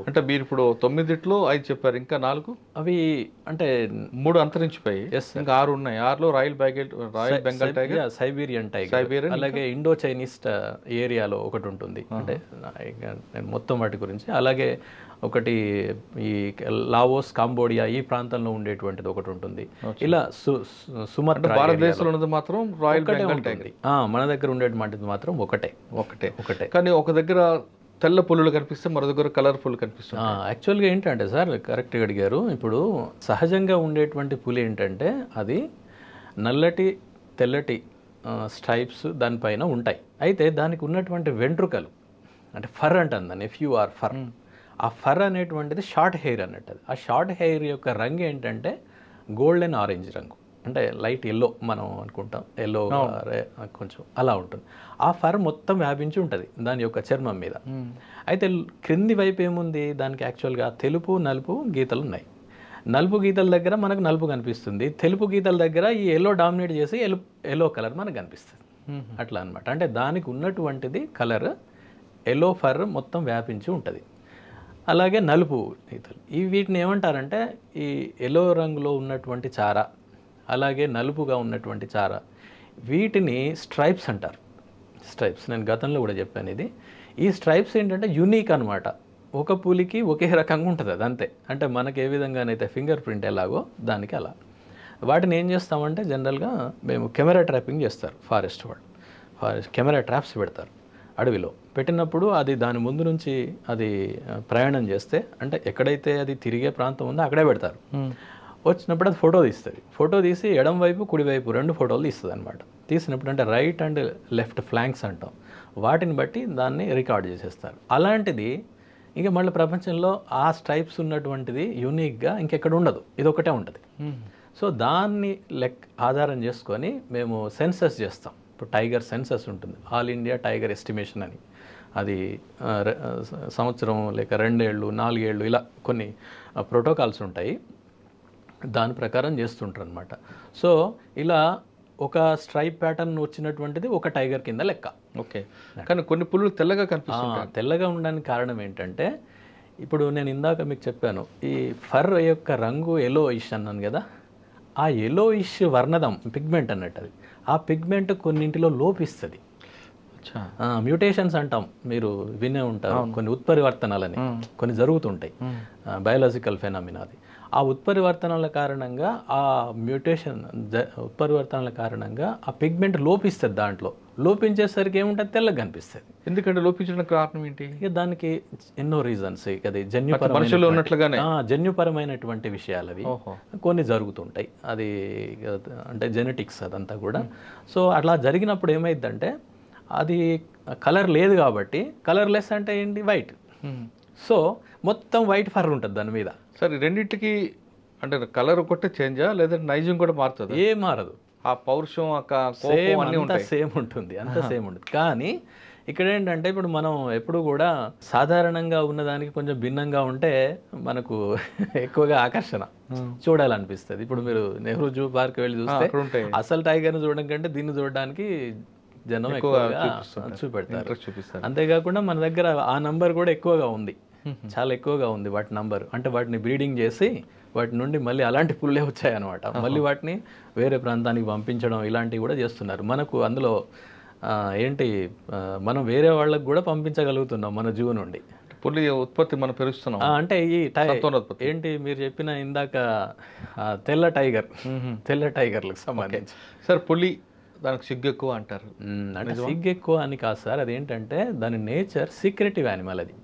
అంటే మీరు ఇప్పుడు 9ట్లో 5 చెప్పారు, ఇంకా 4? అవి అంటే 3 అంతరించిపోయి ఇంకా 6 ఉన్నాయి. 6లో royal Bengal tiger, Siberian tiger, అలాగే ఇండో చైనీస్ ఏరియాలో ఒకటి ఉంటుంది. అంటే నేను మొత్తం వాటి గురించి, అలాగే ఒకటి ఈ లావోస్, కాంబోడియా ఈ ప్రాంతంలో ఉండేటువంటిది ఒకటి ఉంటుంది. ఇలా సుమత్రా భారతదేశంలో ఉన్నది మాత్రం రాయల్ బెంగాల్ టైగర్. మన దగ్గర ఉండేటువంటిది మాత్రం ఒకటే. కానీ ఒక దగ్గర తెల్ల పులులు కనిపిస్తే మరో దగ్గర కలర్ఫుల్ కనిపిస్తుంది. యాక్చువల్గా ఏంటంటే సార్, కరెక్ట్గా అడిగారు. ఇప్పుడు సహజంగా ఉండేటువంటి పులి ఏంటంటే అది నల్లటి తెల్లటి స్ట్రైప్స్ దానిపైన ఉంటాయి. అయితే దానికి ఉన్నటువంటి వెంట్రుకలు అంటే ఫర్ అంటాను దాన్ని, FUR ఫర్. ఆ ఫర్ అనేటువంటిది షార్ట్ హెయిర్ అన్నట్టు. ఆ షార్ట్ హెయిర్ యొక్క రంగు ఏంటంటే గోల్డెన్ ఆరెంజ్ రంగు, అంటే లైట్ ఎల్లో మనం అనుకుంటాం, ఎల్లో కొంచెం అలా ఉంటుంది. ఆ ఫర్ మొత్తం వ్యాపించి ఉంటుంది దాని యొక్క చర్మం మీద. అయితే క్రింది వైపు ఏముంది దానికి, యాక్చువల్గా తెలుపు నలుపు గీతలు ఉన్నాయి. నలుపు గీతల దగ్గర మనకు నలుపు కనిపిస్తుంది, తెలుపు గీతల దగ్గర ఈ ఎల్లో డామినేట్ చేసి ఎల్లో కలర్ మనకు కనిపిస్తుంది. అట్లా అనమాట. అంటే దానికి ఉన్నటువంటిది కలర్ ఎల్లో ఫర్ మొత్తం వ్యాపించి ఉంటుంది. అలాగే నలుపు గీతలు, వీటిని ఏమంటారంటే ఈ ఎల్లో రంగులో ఉన్నటువంటి చార, అలాగే నలుపుగా ఉన్నటువంటి చార, వీటిని స్ట్రైప్స్ అంటారు. స్ట్రైప్స్ నేను గతంలో కూడా చెప్పాను ఇది. ఈ స్ట్రైప్స్ ఏంటంటే యూనిక్ అనమాట. ఒక పులికి ఒకే రకంగా ఉంటుంది అది, అంతే. అంటే మనకి ఏ విధంగానైతే ఫింగర్ ప్రింట్ ఎలాగో దానికి అలా. వాటిని ఏం చేస్తామంటే జనరల్గా మేము కెమెరా ట్రాపింగ్ చేస్తారు ఫారెస్ట్ వాళ్ళు. కెమెరా ట్రాప్స్ పెడతారు అడవిలో. పెట్టినప్పుడు అది దాని ముందు నుంచి అది ప్రయాణం చేస్తే, అంటే ఎక్కడైతే అది తిరిగే ప్రాంతం ఉందో అక్కడే పెడతారు. వచ్చినప్పుడు అది ఫోటో తీస్తుంది. ఫోటో తీసి ఎడం వైపు కుడివైపు 2 ఫోటోలు తీస్తుంది అనమాట. తీసినప్పుడు అంటే రైట్ అండ్ లెఫ్ట్ ఫ్లాంక్స్ అంటాం, వాటిని బట్టి దాన్ని రికార్డ్ చేసేస్తారు. అలాంటిది ఇంకా మళ్ళీ ప్రపంచంలో ఆ స్ట్రైప్స్ ఉన్నటువంటిది యూనిక్గా ఇంకెక్కడ ఉండదు, ఇది ఒకటే ఉంటుంది. సో దాన్ని ఆధారం చేసుకొని మేము సెన్సస్ చేస్తాం. ఇప్పుడు టైగర్ సెన్సస్ ఉంటుంది, ఆల్ ఇండియా టైగర్ ఎస్టిమేషన్ అని. అది సంవత్సరం లేక 2 ఏళ్ళు 4 ఏళ్ళు ఇలా కొన్ని ప్రోటోకాల్స్ ఉంటాయి, దాని ప్రకారం చేస్తుంటారు అనమాట. సో ఇలా ఒక స్ట్రైప్ ప్యాటర్న్ వచ్చినటువంటిది ఒక టైగర్ కింద లెక్క. ఓకే. కానీ కొన్ని పులులు తెల్లగా కనిపిస్తాయి. తెల్లగా ఉండడానికి కారణం ఏంటంటే, ఇప్పుడు నేను ఇందాక మీకు చెప్పాను ఈ ఫర్ యొక్క రంగు ఎల్లోయిష్ అన్నాను కదా, ఆ ఎల్లోయిష్ వర్ణదం పిగ్మెంట్ అన్నట్టు. అది ఆ పిగ్మెంట్ కొన్నింటిలో లోపిస్తుంది. మ్యూటేషన్స్ అంటాం, మీరు వినే ఉంటారు, కొన్ని ఉత్పరివర్తనాలని కొన్ని జరుగుతుంటాయి, బయాలజికల్ ఫెనామినా. అది ఆ ఉత్పరివర్తనాల కారణంగా, ఆ మ్యూటేషన్ ఉత్పరివర్తనాల కారణంగా ఆ పిగ్మెంట్ లోపిస్తుంది. దాంట్లో లోపించేసరికి ఏముంటుంది, తెల్లగా కనిపిస్తుంది. ఎందుకంటే లోపించడానికి కారణం ఏంటి? ఇక దానికి ఎన్నో రీజన్స్. అది జన్యుపరమైనటువంటి విషయాలు అవి కొన్ని జరుగుతుంటాయి. అది అంటే జెనెటిక్స్ అదంతా కూడా. సో అట్లా జరిగినప్పుడు ఏమైందంటే, అది కలర్ లేదు కాబట్టి, కలర్లెస్ అంటే ఏంటి, వైట్. సో మొత్తం వైట్ ఫర్ ఉంటుంది దాని మీద. సరే, రెండింటికి అంటే కలర్ ఒకటే చేంజా లేదంటే నైజం కూడా మారుతుంది? ఏ మారదు, ఆ పౌరుషం సేమ్ ఉంటుంది, అంత సేమ్ ఉంటుంది. కానీ ఇక్కడ ఏంటంటే, ఇప్పుడు మనం ఎప్పుడు కూడా సాధారణంగా ఉన్నదానికి కొంచెం భిన్నంగా ఉంటే మనకు ఎక్కువగా ఆకర్షణ చూడాలనిపిస్తుంది. ఇప్పుడు మీరు నెహ్రూ జూ పార్క్ వెళ్ళి చూస్తే అసలు టైగర్ని చూడడం కంటే దీన్ని చూడడానికి జనం ఎక్కువగా చూపెడతారు. అంతేకాకుండా మన దగ్గర ఆ నంబర్ కూడా ఎక్కువగా ఉంది, చాలా ఎక్కువగా ఉంది వాటి నంబర్. అంటే వాటిని బ్రీడింగ్ చేసి వాటి నుండి మళ్ళీ అలాంటి పుల్లే వచ్చాయన్నమాట. మళ్ళీ వాటిని వేరే ప్రాంతానికి పంపించడం ఇలాంటివి కూడా చేస్తున్నారు. మనకు అందులో ఏంటి, మనం వేరే వాళ్ళకు కూడా పంపించగలుగుతున్నాం మన జూ నుండి. పులి ఉత్పత్తి మనం పెరుగుతున్నాం. అంటే ఈ ఏంటి మీరు చెప్పిన ఇందాక తెల్ల టైగర్లకు సంబంధించి. సార్, పులి దానికి సిగ్గు ఎక్కువ అంటారు. అంటే సిగ్గు ఎక్కువ అని కాదు సార్, అదేంటంటే దాని నేచర్ సీక్రెటివ్ యానిమల్. అది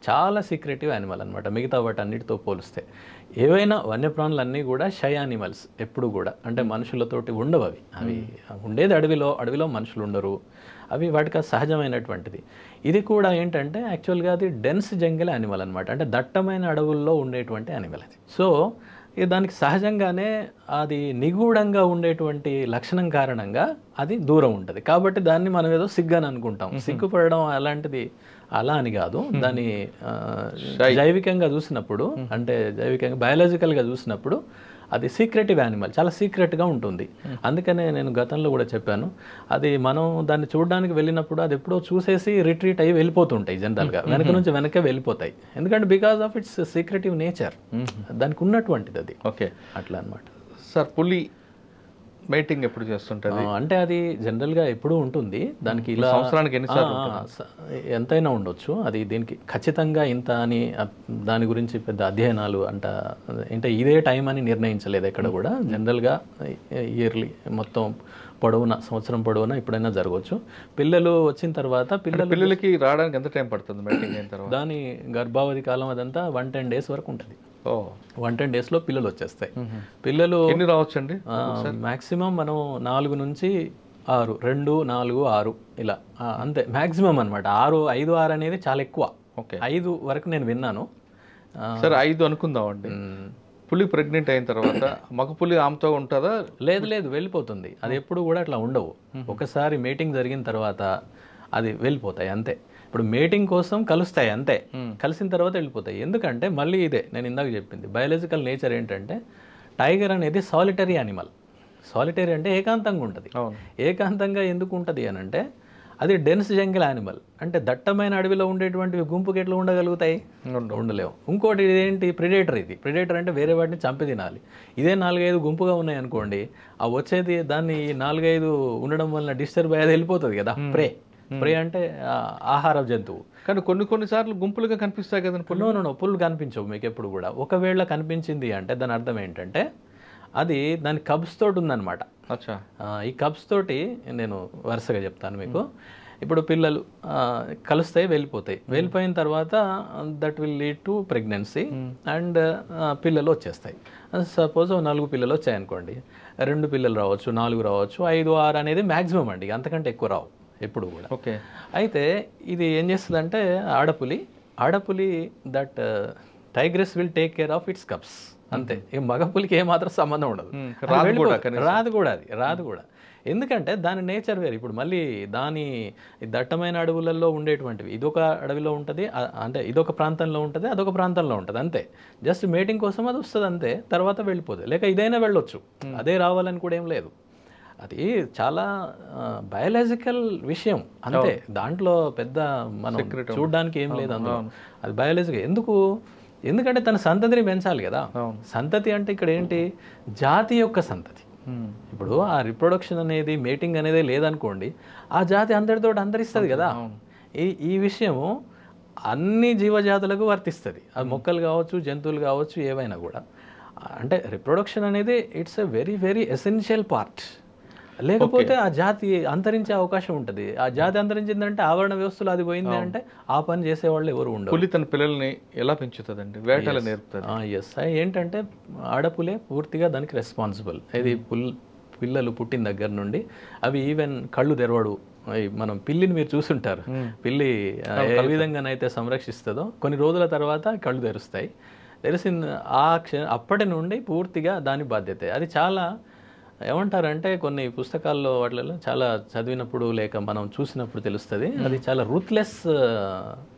చాలా సీక్రెటివ్ యానిమల్ అనమాట మిగతా వాటి అన్నిటితో పోలిస్తే. ఏవైనా వన్యప్రాణులన్నీ కూడా షై యానిమల్స్ ఎప్పుడు కూడా, అంటే మనుషులతోటి ఉండవు అవి. అవి ఉండేది అడవిలో మనుషులు ఉండరు, అవి వాటికి సహజమైనటువంటిది. ఇది కూడా ఏంటంటే యాక్చువల్గా అది డెన్స్ జంగల్ యానిమల్ అనమాట, అంటే దట్టమైన అడవుల్లో ఉండేటువంటి యానిమల్ అది. సో దానికి సహజంగానే అది నిగూఢంగా ఉండేటువంటి లక్షణం కారణంగా అది దూరం ఉంటుంది. కాబట్టి దాన్ని మనం ఏదో సిగ్గు అని అనుకుంటాం. సిగ్గుపడడం అలాంటిది అలా అని కాదు, దాని జైవికంగా చూసినప్పుడు అంటే జైవికంగా బయాలజికల్గా చూసినప్పుడు అది సీక్రెటివ్ యానిమల్, చాలా సీక్రెట్గా ఉంటుంది. అందుకనే నేను గతంలో కూడా చెప్పాను, అది మనం దాన్ని చూడడానికి వెళ్ళినప్పుడు అది ఎప్పుడో చూసేసి రిట్రీట్ అయ్యి వెళ్ళిపోతుంటాయి జనరల్గా, వెనక నుంచి వెనకే వెళ్ళిపోతాయి. ఎందుకంటే because of it's secretive nature, దానికి ఉన్నటువంటిది అది. ఓకే, అట్లా అనమాట. సార్ పులి మేటింగ్ ఎప్పుడు చేస్తుంటుంది? అంటే అది జనరల్గా ఎప్పుడూ ఉంటుంది. దానికి ఇలా సంవత్సరానికి ఎన్నిసార్లు ఎంతైనా ఉండొచ్చు. అది దీనికి ఖచ్చితంగా ఇంత అని దాని గురించి పెద్ద అధ్యయనాలు అంటే ఇదే టైం అని నిర్ణయించలేదు ఎక్కడ కూడా. జనరల్గా ఇయర్లీ మొత్తం పొడవునా, సంవత్సరం పొడవునా ఎప్పుడైనా జరగవచ్చు. పిల్లలు వచ్చిన తర్వాత పిల్లలకి రావడానికి ఎంత టైం పడుతుంది మేటింగ్ అయిన తర్వాత? దాని గర్భావధి కాలం అదంతా 110 days వరకు ఉంటుంది. 110 daysలో పిల్లలు వచ్చేస్తాయి. పిల్లలు ఎన్ని రావచ్చండి? మ్యాక్సిమం మనం 4 నుంచి 6, 2, 4, 6 ఇలా అంతే మ్యాక్సిమం అనమాట. 6, 5, 6 అనేది చాలా ఎక్కువ. ఓకే, 5 వరకు నేను విన్నాను. సరే 5 అనుకుందామండి. పులి ప్రెగ్నెంట్ అయిన తర్వాత మగ పులి ఆమెతో ఉంటుందా? లేదు, వెళ్ళిపోతుంది. అది ఎప్పుడు కూడా అట్లా ఉండవు. ఒకసారి మీటింగ్ జరిగిన తర్వాత అది వెళ్ళిపోతాయి అంతే. ఇప్పుడు మీటింగ్ కోసం కలుస్తాయి అంతే, కలిసిన తర్వాత వెళ్ళిపోతాయి. ఎందుకంటే మళ్ళీ ఇదే నేను ఇందాక చెప్పింది, బయాలజికల్ నేచర్ ఏంటంటే టైగర్ అనేది సాలిటరీ యానిమల్. సాలిటరీ అంటే ఏకాంతంగా ఉంటుంది. ఏకాంతంగా ఎందుకు ఉంటుంది అని అంటే అది డెన్స్ జంగిల్ యానిమల్. అంటే దట్టమైన అడవిలో ఉండేటువంటివి గుంపుకి ఎట్లా ఉండగలుగుతాయి? ఉండలేవు. ఇంకోటి ఇదేంటి, ప్రిడేటర్. ఇది ప్రిడేటర్ అంటే వేరే వాటిని చంపి తినాలి. ఇదే 4-5 గుంపుగా ఉన్నాయి అనుకోండి, ఆ వచ్చేది దాన్ని 4-5 ఉండడం వలన డిస్టర్బ్ అయ్యేది వెళ్ళిపోతుంది కదా. ప్రే అంటే ఆహార జంతువు. కానీ కొన్నిసార్లు గుంపులుగా కనిపిస్తాయి కదా. పుల్లు కనిపించవు మీకు ఎప్పుడు కూడా. ఒకవేళ కనిపించింది అంటే దాని అర్థం ఏంటంటే అది దాని కబ్స్ తోటి ఉందన్నమాట. ఈ కబ్స్ తోటి నేను వరుసగా చెప్తాను మీకు. ఇప్పుడు పిల్లలు కలుస్తాయి, వెళ్ళిపోతాయి. వెళ్ళిపోయిన తర్వాత that will lead to pregnancy and పిల్లలు వచ్చేస్తాయి. సపోజ్ 4 పిల్లలు వచ్చాయనుకోండి, 2 పిల్లలు రావచ్చు, 4 రావచ్చు, 5, 6 అనేది మ్యాక్సిమం అండి. అంతకంటే ఎక్కువ రావు ఎప్పుడు కూడా. ఓకే, అయితే ఇది ఏం చేస్తుందంటే ఆడపులి that tigress will take care of its cubs అంతే. ఈ మగపులికి ఏమాత్రం సంబంధం ఉండదు, రాదు కూడా. ఎందుకంటే దాని నేచర్ వేరు. ఇప్పుడు మళ్ళీ దాని దట్టమైన అడవులలో ఉండేటువంటివి ఇదొక అడవిలో ఉంటుంది, అంటే ఇదొక ప్రాంతంలో ఉంటుంది, అదొక ప్రాంతంలో ఉంటుంది అంతే. జస్ట్ మేటింగ్ కోసం అది వస్తుంది అంతే, తర్వాత వెళ్ళిపోతుంది. లేక ఇదైనా వెళ్ళొచ్చు, అదే రావాలని కూడా ఏం లేదు. అది చాలా బయాలజికల్ విషయం అంతే. దాంట్లో పెద్ద మనం చూడడానికి ఏం లేదు అందులో. అది బయాలజికల్. ఎందుకంటే తన సంతతిని పెంచాలి కదా. సంతతి అంటే ఇక్కడ ఏంటి, జాతి యొక్క సంతతి. ఇప్పుడు ఆ రిప్రొడక్షన్ అనేది, మేటింగ్ అనేది లేదనుకోండి, ఆ జాతి అందరితో అంతరిస్తుంది కదా. ఈ విషయము అన్ని జీవజాతులకు వర్తిస్తుంది. అది మొక్కలు కావచ్చు, జంతువులు కావచ్చు, ఏవైనా కూడా. అంటే రిప్రొడక్షన్ అనేది it's a very very essential part. లేకపోతే ఆ జాతి అంతరించే అవకాశం ఉంటుంది. ఆ జాతి అంతరించిందంటే ఆవరణ వ్యవస్థలో అది పోయింది అంటే ఆ పని చేసేవాళ్ళు ఎవరు ఉండరు. పులి తన పిల్లల్ని ఎలా పెంచుతుందండి? వేటలు నేర్పుతుంది. ఎస్, ఏంటంటే ఆడపులే పూర్తిగా దానికి రెస్పాన్సిబుల్. ఇది పిల్లలు పుట్టిన దగ్గర నుండి అవి ఈవెన్ కళ్ళు తెరవడు. మనం పిల్లిని మీరు చూసుంటారు, పిల్లి ఏ విధంగానైతే సంరక్షిస్తుందో కొన్ని రోజుల తర్వాత కళ్ళు తెరుస్తాయి. అప్పటి నుండి పూర్తిగా దాని బాధ్యత. అది చాలా ఏమంటారంటే కొన్ని పుస్తకాల్లో వాటిలో చాలా చదివినప్పుడు లేక మనం చూసినప్పుడు తెలుస్తుంది, అది చాలా రూత్లెస్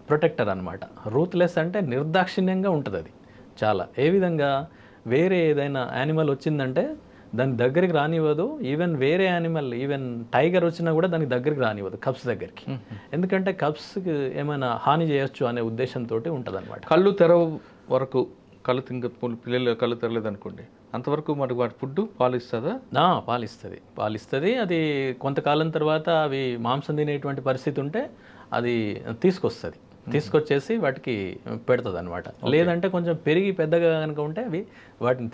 ప్రొటెక్టర్ అనమాట. రూత్లెస్ అంటే నిర్దాక్షిణ్యంగా ఉంటుంది అది చాలా. ఏ విధంగా వేరే ఏదైనా యానిమల్ వచ్చిందంటే దాని దగ్గరికి రానివ్వదు. ఈవెన్ వేరే యానిమల్, ఈవెన్ టైగర్ వచ్చినా కూడా దానికి దగ్గరికి రానివ్వదు కప్స్ దగ్గరికి. ఎందుకంటే కప్స్కి ఏమైనా హాని చేయొచ్చు అనే ఉద్దేశంతో ఉంటుంది అనమాట. కళ్ళు తెరవ వరకు పిల్లలు కళ్ళు తెరలేదు అనుకోండి, అంతవరకు మనకు వాటి ఫుడ్ పాలిస్తుందా? పాలిస్తుంది. అది కొంతకాలం తర్వాత అవి మాంసం తినేటువంటి పరిస్థితి ఉంటే అది తీసుకొచ్చేసి వాటికి పెడుతుంది అనమాట. లేదంటే కొంచెం పెరిగి పెద్దగా కనుక ఉంటే అవి వాటిని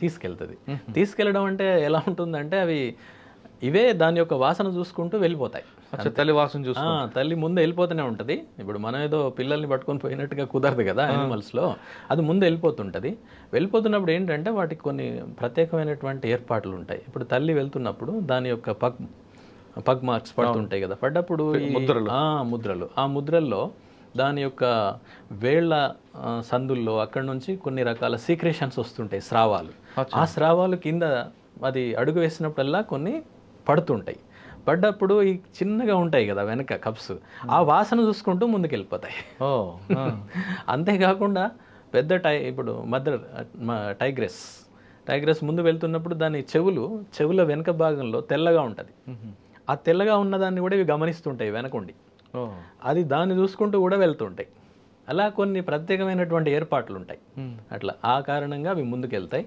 తీసుకెళ్ళడం అంటే ఎలా ఉంటుందంటే అవి ఇవే దాని యొక్క వాసన చూసుకుంటూ వెళ్ళిపోతాయి. తల్లి వాసన తల్లి ముందు వెళ్ళిపోతూనే ఉంటుంది. ఇప్పుడు మనం ఏదో పిల్లల్ని పట్టుకొని పోయినట్టుగా కుదరదు కదా యానిమల్స్లో, అది ముందు వెళ్ళిపోతుంటుంది. వెళ్ళిపోతున్నప్పుడు ఏంటంటే వాటికి కొన్ని ప్రత్యేకమైనటువంటి ఏర్పాట్లు ఉంటాయి. ఇప్పుడు తల్లి వెళ్తున్నప్పుడు దాని యొక్క పగ్ మార్క్స్ పడుతుంటాయి కదా, పడ్డప్పుడు ముద్రలు, ఆ ముద్రల్లో దాని యొక్క వేళ్ల సందుల్లో అక్కడి నుంచి కొన్ని రకాల సీక్రెషన్స్ వస్తుంటాయి, స్రావాలు. ఆ స్రావాలు కింద అది అడుగు వేసినప్పుడల్లా కొన్ని పడ్డప్పుడు ఈ చిన్నగా ఉంటాయి కదా వెనక కప్స్, ఆ వాసన చూసుకుంటూ ముందుకు వెళ్ళిపోతాయి. ఓ అంతేకాకుండా పెద్ద ఇప్పుడు టైగ్రెస్ ముందు వెళ్తున్నప్పుడు దాని చెవుల వెనక భాగంలో తెల్లగా ఉంటుంది. ఆ తెల్లగా ఉన్నదాన్ని కూడా ఇవి గమనిస్తుంటాయి వెనకుండి. అది దాన్ని చూసుకుంటూ కూడా వెళ్తుంటాయి. అలా కొన్ని ప్రత్యేకమైనటువంటి ఏర్పాట్లు ఉంటాయి. అట్లా ఆ కారణంగా అవి ముందుకు వెళ్తాయి.